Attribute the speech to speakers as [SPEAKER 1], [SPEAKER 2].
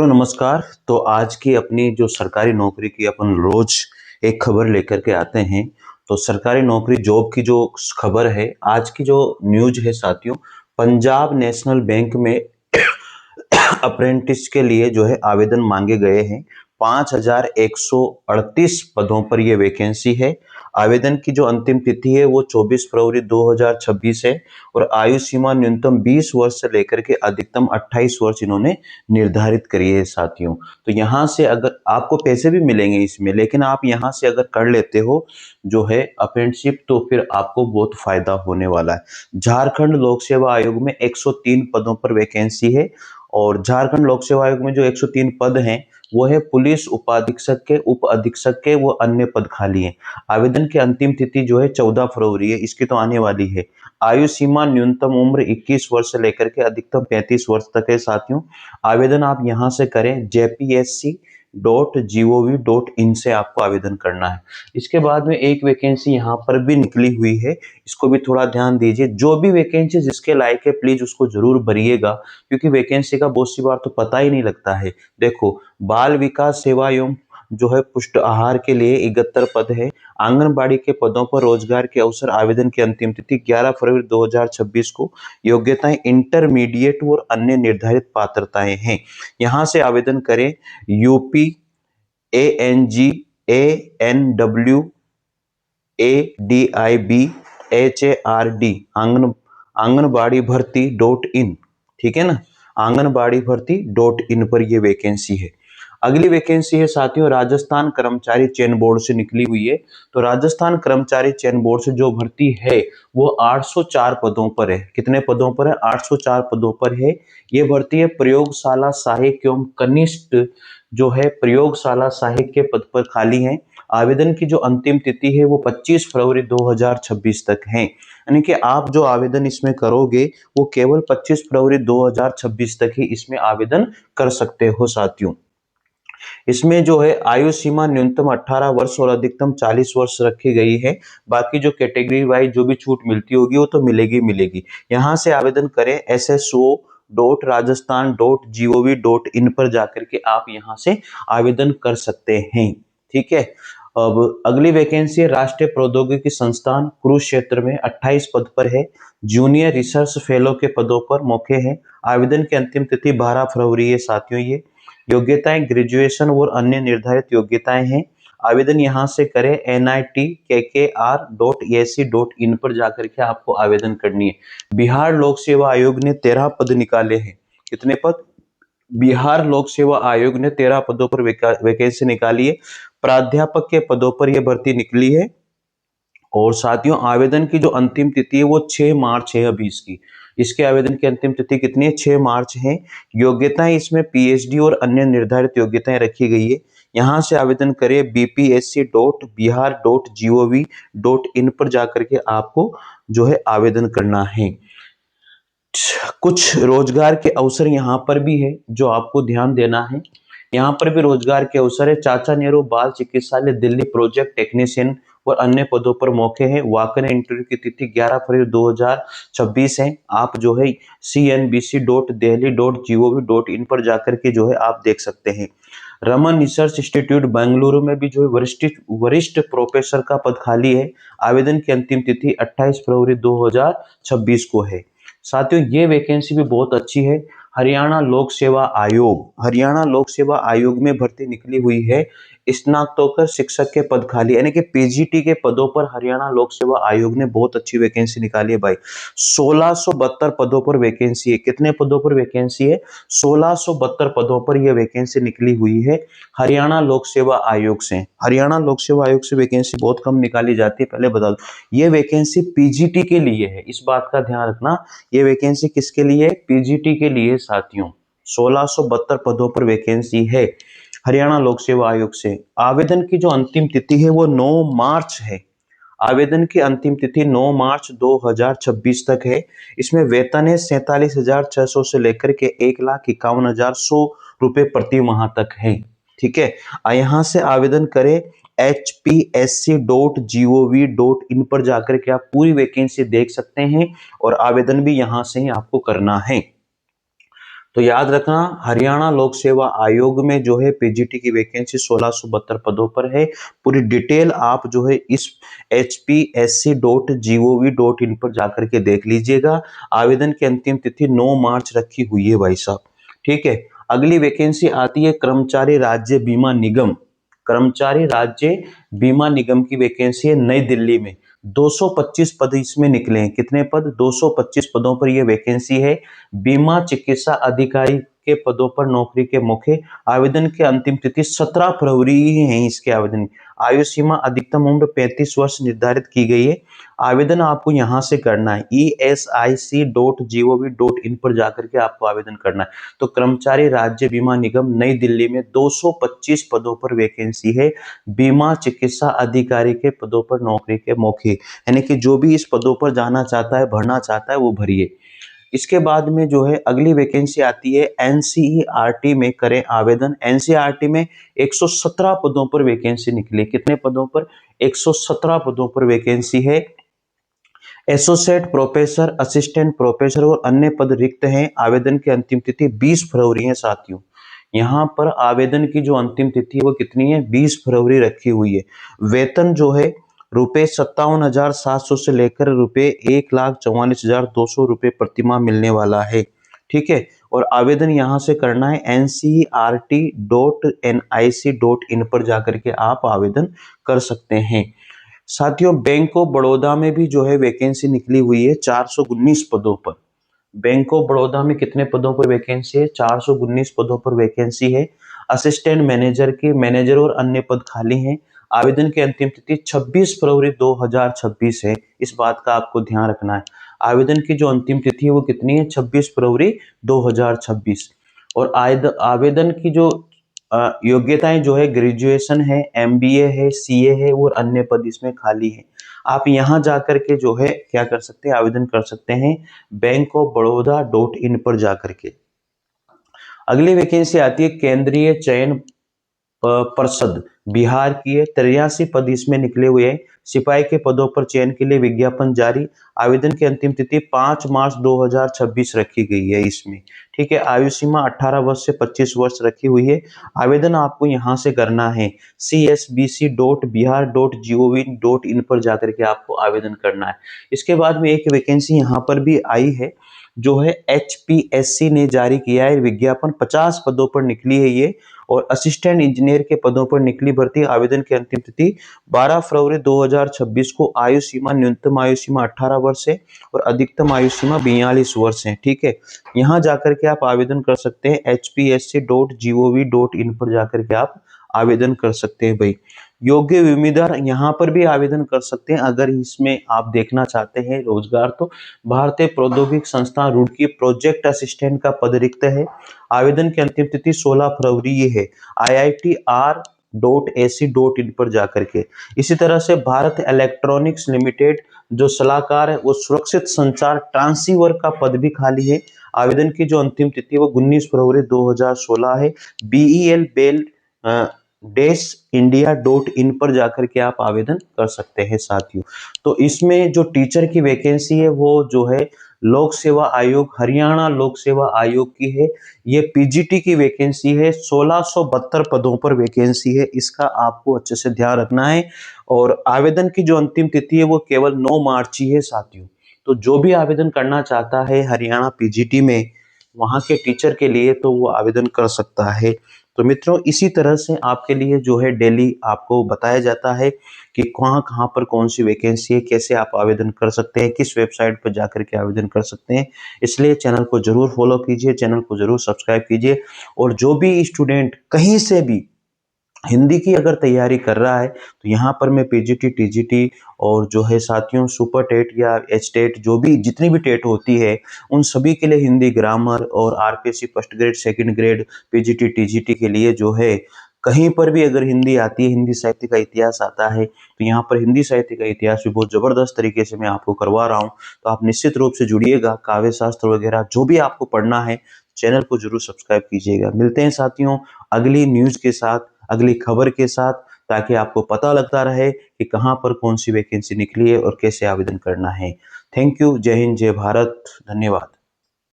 [SPEAKER 1] तो नमस्कार। तो आज की अपनी जो सरकारी नौकरी की अपन रोज एक खबर लेकर के आते हैं। तो सरकारी नौकरी जॉब की जो खबर है, आज की जो न्यूज है साथियों, पंजाब नेशनल बैंक में अप्रेंटिस के लिए जो है आवेदन मांगे गए हैं। 5,138 पदों पर यह वैकेंसी है। आवेदन की जो अंतिम तिथि है वो 24 फरवरी 2026 है और आयु सीमा न्यूनतम 20 वर्ष से लेकर के अधिकतम 28 वर्ष इन्होंने निर्धारित करी है साथियों। तो यहाँ से अगर आपको पैसे भी मिलेंगे इसमें, लेकिन आप यहाँ से अगर कर लेते हो जो है अप्रेंटिसशिप, तो फिर आपको बहुत फायदा होने वाला है। झारखंड लोक सेवा आयोग में 103 पदों पर वैकेंसी है और झारखंड लोक सेवा आयोग में जो 103 पद हैं वो है पुलिस उपाधीक्षक के, उप अधीक्षक के, वो अन्य पद खाली हैं। आवेदन की अंतिम तिथि जो है 14 फरवरी है, इसकी तो आने वाली है। आयु सीमा न्यूनतम उम्र 21 वर्ष से लेकर के अधिकतम 35 वर्ष तक है साथियों। आवेदन आप यहां से करें, jpsc.gov.in से आपको आवेदन करना है। इसके बाद में एक वैकेंसी यहाँ पर भी निकली हुई है, इसको भी थोड़ा ध्यान दीजिए। जो भी वैकेंसी जिसके लायक है प्लीज उसको जरूर भरिएगा, क्योंकि वैकेंसी का बहुत सी बार तो पता ही नहीं लगता है। देखो, बाल विकास सेवा एवं जो है पुष्ट आहार के लिए 71 पद है। आंगनबाड़ी के पदों पर रोजगार के अवसर, आवेदन की अंतिम तिथि 11 फरवरी 2026 को। योग्यताएं इंटरमीडिएट और अन्य निर्धारित पात्रताएं हैं। यहां से आवेदन करें। यूपी ANGANWADIBHARD आंगनबाड़ी भर्ती .in, ठीक है ना, आंगनबाड़ी भर्ती .in पर यह वैकेंसी है। अगली वैकेंसी है साथियों, राजस्थान कर्मचारी चयन बोर्ड से निकली हुई है। तो राजस्थान कर्मचारी चयन बोर्ड से जो भर्ती है वो 804 पदों पर है। कितने पदों पर है? 804 पदों पर है। ये भर्ती है प्रयोगशाला सहायक एवं कनिष्ठ जो है प्रयोगशाला सहायक के पद पर खाली है। आवेदन की जो अंतिम तिथि है वो 25 फरवरी 2026 तक है। यानी कि आप जो आवेदन इसमें करोगे वो केवल 25 फरवरी 2026 तक ही इसमें आवेदन कर सकते हो साथियों। इसमें जो है आयु सीमा न्यूनतम 18 वर्ष और अधिकतम 40 वर्ष रखी गई है। बाकी जो कैटेगरी वाइज जो भी छूट मिलती होगी वो तो मिलेगी मिलेगी। यहाँ से आवेदन करें sso.rajasthan.gov.in पर जाकर के आप यहाँ से आवेदन कर सकते हैं। ठीक है। अब अगली वैकेंसी है राष्ट्रीय प्रौद्योगिकी संस्थान कुरुक्षेत्र में 28 पद पर है। जूनियर रिसर्च फेलो के पदों पर मौके हैं। आवेदन की अंतिम तिथि 12 फरवरी है साथियों। ये योग्यताएं ग्रेजुएशन और अन्य निर्धारित योग्यताएं हैं। आवेदन यहां से करें nitkkr.ac.in पर जाकर के आपको आवेदन करनी है। बिहार लोक सेवा आयोग ने 13 पद निकाले हैं। कितने पद? बिहार लोक सेवा आयोग ने 13 पदों पर वैकेंसी निकाली है। प्राध्यापक के पदों पर यह भर्ती निकली है। और साथियों, आवेदन की जो अंतिम तिथि है वो 6 मार्च है अभी इसकी। इसके आवेदन की अंतिम तिथि कितनी है? 6 मार्च है। योग्यताएं इसमें पीएचडी और अन्य निर्धारित योग्यताएं रखी गई है। यहां से आवेदन करें bpsc.bihar.gov.in पर जाकर के आपको जो है आवेदन करना है। कुछ रोजगार के अवसर यहाँ पर भी है जो आपको ध्यान देना है। यहाँ पर भी रोजगार के अवसर है। चाचा नेहरू बाल चिकित्सालय दिल्ली प्रोजेक्ट टेक्नीशियन और अन्य पदों पर मौके हैं। वाकन इंटरव्यू की तिथि 11 फरवरी 2026 है। आप जो है cnbc.delhi.gov.in पर जाकर के जो है आप देख सकते हैं। रमन रिसर्च इंस्टीट्यूट बेंगलुरु में भी जो है वरिष्ठ प्रोफेसर का पद खाली है। आवेदन की अंतिम तिथि 28 फरवरी 2026 को है। साथियों, ये वैकेंसी भी बहुत अच्छी है। हरियाणा लोक सेवा आयोग में भर्ती निकली हुई है। स्नातकोत्तर शिक्षक के पद खाली, यानी कि पीजीटी के पदों पर हरियाणा लोक सेवा आयोग ने बहुत अच्छी वैकेंसी निकाली है भाई। 1672 पदों पर वैकेंसी है। कितने पदों पर वैकेंसी है? 1672 पदों पर यह वैकेंसी निकली हुई है हरियाणा लोक सेवा आयोग से। हरियाणा लोक सेवा आयोग से वैकेंसी बहुत कम निकाली जाती है, पहले बता दो। ये वैकेंसी पीजीटी के लिए है, इस बात का ध्यान रखना। ये वैकेंसी किसके लिए? पीजीटी के लिए साथियों। 1672 पदों पर वैकेंसी है हरियाणा लोक सेवा आयोग से। आवेदन की जो अंतिम तिथि है वो 9 मार्च है। आवेदन की अंतिम तिथि 9 मार्च 2026 तक है। इसमें वेतन है 47,600 से लेकर के 1,51,100 रुपए प्रति माह तक है। ठीक है। यहाँ से आवेदन करें hpsc.gov.in पर जाकर के आप पूरी वैकेंसी देख सकते हैं और आवेदन भी यहां से ही आपको करना है। तो याद रखना, हरियाणा लोक सेवा आयोग में जो है पीजीटी की वैकेंसी 1672 पदों पर है। पूरी डिटेल आप जो है इस hpsc.gov.in पर जाकर के देख लीजिएगा। आवेदन की अंतिम तिथि 9 मार्च रखी हुई है भाई साहब, ठीक है। अगली वैकेंसी आती है कर्मचारी राज्य बीमा निगम। कर्मचारी राज्य बीमा निगम की वैकेंसी है नई दिल्ली में। 225 पद इसमें निकले हैं। कितने पद? 225 पदों पर यह वैकेंसी है। बीमा चिकित्सा अधिकारी के पदों पर नौकरी के मौके। आवेदन की अंतिम तिथि 17 फरवरी ही है इसके आवेदन। आयु सीमा अधिकतम उम्र 35 वर्ष निर्धारित की गई है। आवेदन आपको यहां से करना है esic.gov.in पर जाकर के आपको आवेदन करना है। तो कर्मचारी राज्य बीमा निगम नई दिल्ली में 225 पदों पर वैकेंसी है। बीमा चिकित्सा अधिकारी के पदों पर नौकरी के मौके, यानी कि जो भी इस पदों पर जाना चाहता है, भरना चाहता है, वो भरिए। इसके बाद में जो है अगली वैकेंसी आती है एनसीईआरटी में करें आवेदन। एनसीईआरटी में 117 पदों पर वैकेंसी निकली। कितने पदों पर? 117 पदों पर वैकेंसी है। एसोसिएट प्रोफेसर, असिस्टेंट प्रोफेसर और अन्य पद रिक्त हैं। आवेदन की अंतिम तिथि 20 फरवरी है साथियों। यहाँ पर आवेदन की जो अंतिम तिथि है वो कितनी है? 20 फरवरी रखी हुई है। वेतन जो है ₹57,700 से लेकर ₹1,44,200 प्रतिमाह मिलने वाला है, ठीक है। और आवेदन यहाँ से करना है ncert.nic.in पर जाकर के आप आवेदन कर सकते हैं। साथियों, बैंक ऑफ बड़ौदा में भी जो है वैकेंसी निकली हुई है 419 पदों पर। बैंक ऑफ बड़ौदा में कितने पदों पर वैकेंसी है? 419 पदों पर वैकेंसी है। असिस्टेंट मैनेजर की, मैनेजर और अन्य पद खाली हैं। आवेदन की अंतिम तिथि 26 फरवरी 2026 है। इस बात का आपको ध्यान रखना है। आवेदन की जो अंतिम तिथि है वो कितनी है? 26 फरवरी 2026। और आवेदन की जो योग्यताएं जो है ग्रेजुएशन है, एमबीए है, सीए है और अन्य पद इसमें खाली है। आप यहां जाकर के जो है क्या कर सकते हैं? आवेदन कर सकते हैं bankofbaroda.in पर जाकर के। अगली वैकेंसी आती है केंद्रीय चयन परिषद बिहार की है। 83 पद इसमें निकले हुए हैं। सिपाही के पदों पर चयन के लिए विज्ञापन जारी। आवेदन की अंतिम तिथि 5 मार्च 2026 रखी गई है इसमें, ठीक है। आयु सीमा 18 वर्ष से 25 वर्ष रखी हुई है। आवेदन आपको यहां से करना है csbc.bihar.gov.in पर जाकर के आपको आवेदन करना है। इसके बाद में एक वैकेंसी यहां पर भी आई है जो है एचपीएससी ने जारी किया है विज्ञापन। 50 पदों पर निकली है ये। और असिस्टेंट इंजीनियर के पदों पर निकली भर्ती। आवेदन की अंतिम तिथि 12 फरवरी 2026 को। आयु सीमा, न्यूनतम आयु सीमा 18 वर्ष है और अधिकतम आयु सीमा 42 वर्ष है, ठीक है। यहां जाकर के आप आवेदन कर सकते हैं hpsc.gov.in पर जाकर के आप आवेदन कर सकते हैं भाई। योग्य उम्मीदवार यहाँ पर भी आवेदन कर सकते हैं अगर इसमें आप देखना चाहते हैं रोजगार। तो भारतीय प्रौद्योगिक संस्थान रुड़की प्रोजेक्ट असिस्टेंट का पद रिक्त है। आवेदन की अंतिम तिथि 16 फरवरी ये है। iitr.ac.in पर जाकर के। इसी तरह से भारत इलेक्ट्रॉनिक्स लिमिटेड जो सलाहकार है वो सुरक्षित संचार ट्रांसीवर का पद भी खाली है। आवेदन की जो अंतिम तिथि वो 19 फरवरी 2016 है। बीईएल बेल india.in पर जाकर के आप आवेदन कर सकते हैं साथियों। तो इसमें जो टीचर की वैकेंसी है वो जो है लोक सेवा आयोग, हरियाणा लोक सेवा आयोग की है। ये पीजीटी की वैकेंसी है। 1672 पदों पर वैकेंसी है। इसका आपको अच्छे से ध्यान रखना है। और आवेदन की जो अंतिम तिथि है वो केवल 9 मार्च ही है साथियों। तो जो भी आवेदन करना चाहता है हरियाणा पीजीटी में वहां के टीचर के लिए तो वो आवेदन कर सकता है। तो मित्रों, इसी तरह से आपके लिए जो है डेली आपको बताया जाता है कि कहाँ कहाँ पर कौन सी वैकेंसी है, कैसे आप आवेदन कर सकते हैं, किस वेबसाइट पर जाकर के आवेदन कर सकते हैं। इसलिए चैनल को जरूर फॉलो कीजिए, चैनल को जरूर सब्सक्राइब कीजिए। और जो भी स्टूडेंट कहीं से भी हिंदी की अगर तैयारी कर रहा है तो यहाँ पर मैं पीजीटी, टीजीटी और जो है साथियों सुपर टेट या एच टेट जो भी जितनी भी टेट होती है उन सभी के लिए हिंदी ग्रामर और RPSC first grade, second grade, PGT, TGT के लिए जो है कहीं पर भी अगर हिंदी आती है, हिंदी साहित्य का इतिहास आता है तो यहाँ पर हिंदी साहित्य का इतिहास भी बहुत जबरदस्त तरीके से मैं आपको करवा रहा हूँ। तो आप निश्चित रूप से जुड़िएगा। काव्य शास्त्र वगैरह जो भी आपको पढ़ना है चैनल को जरूर सब्सक्राइब कीजिएगा। मिलते हैं साथियों अगली न्यूज के साथ, अगली खबर के साथ, ताकि आपको पता लगता रहे कि कहां पर कौन सी वैकेंसी निकली है और कैसे आवेदन करना है। Thank you. जय हिंद, जय भारत। धन्यवाद।